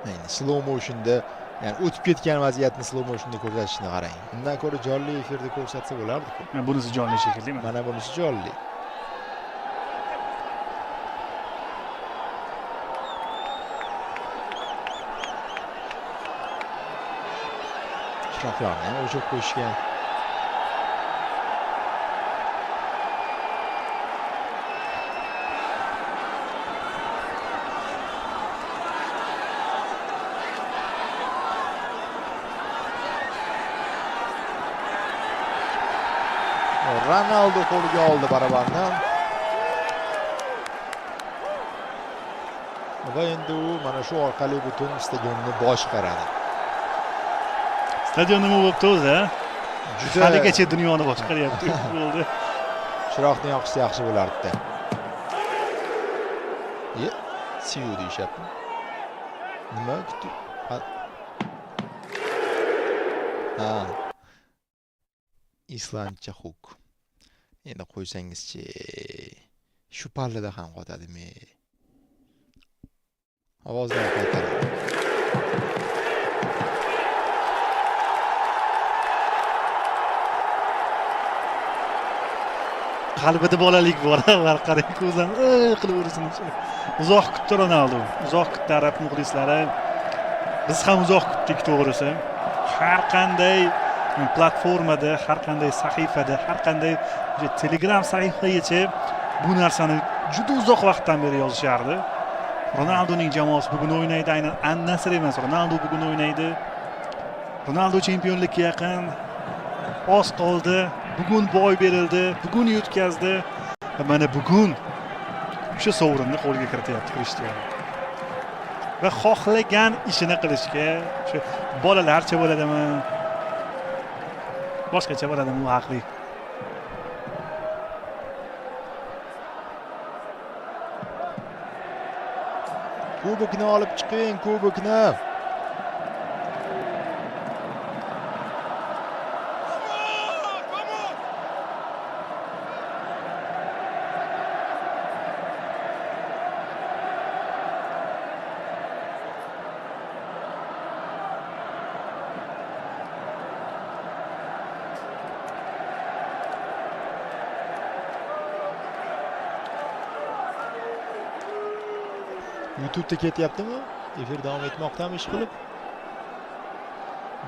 Yani slow motion'da, yani o'tib ketgan vaziyatni slow motion'da ko'rsatishni qarang. Undan ko'ra jonli efirda ko'rsatsa bo'lardi-ku. Bunisi jonli shekilli. Mana bunisi jonli. Chiroqlarni o'chirib qo'yishgan. Ronaldo qo'liga oldi barabarni. Va endi u mana shu orqali butun stadionni boshqaradi. Stadion nima bo'libdi o'zi? Juda haligacha dunyoni boshqaryapti. Bo'ldi. Chiroqni yoqishsa yaxshi bo'lardi. Siyu deyishyapti. Nima kutib? Ha. Islandcha huk. Endi qo'ysangizchi. Shu pallada ham qotadimi? Ovozdan qaytaradi. Qalbida bolalik bor. Varqaray ko'zdan qilib ursin. Uzoq kutdi Ronaldo. Uzoq kutdi arab muxlislari. Biz ham uzoq kutdik to'g'risi. Har qanday platformada, har qanday sahifada, har qanday Telegram sahifagacha bu narsani juda uzoq vaqtdan beri yozishardi. Ronaldoning jamoasi bugun o'ynaydi, aynan An-Nasr emas, Ronaldo bugun o'ynaydi. Ronaldo chempionlikka yaqin. Oz qoldi. Bugun boy berildi, bugun yutkazdi. Mana bugun o'sha sovrinni qo'lga kirityapti Cristiano. Va xohlagan ishini qilishga, shu bolalarcha bo'ladimi? Boshqacha bo'ladimi, u haqli. Kubokni olib chiqing, kubokni. YouTube'da ketyaptimi? Efir davom etmoqdami ish qilib?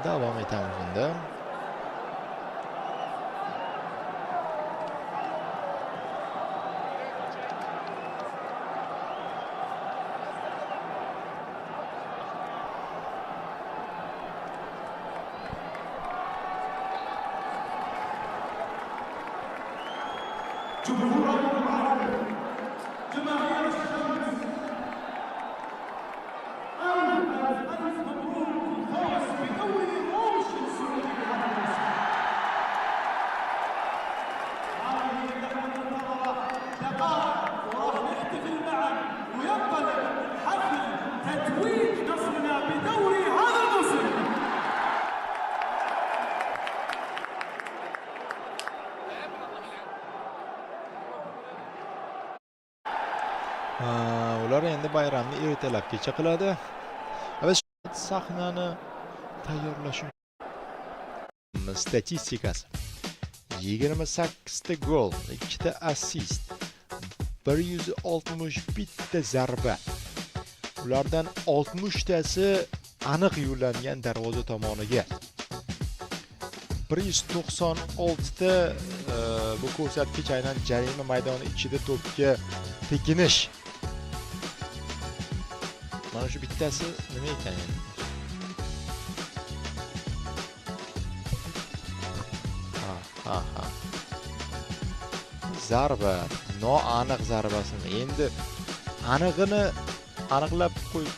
Davom etamiz bunda. Ular endi bayramni ertalabgacha qiladi. Va sahnani tayyorlash statistikasi. 28 ta gol, 2 ta assist, 161 ta zarba. Ulardan 60 tasi aniq yo'llangan darvoza tomoniga. 196 ta bu ko'rsatkich aynan jarima maydoni ichida to'pga tekinish. Mana shu bittasi nima ekan endi? Ha. Zarba, noaniq zarbasini. Endi anig'ini aniqlab qo'yib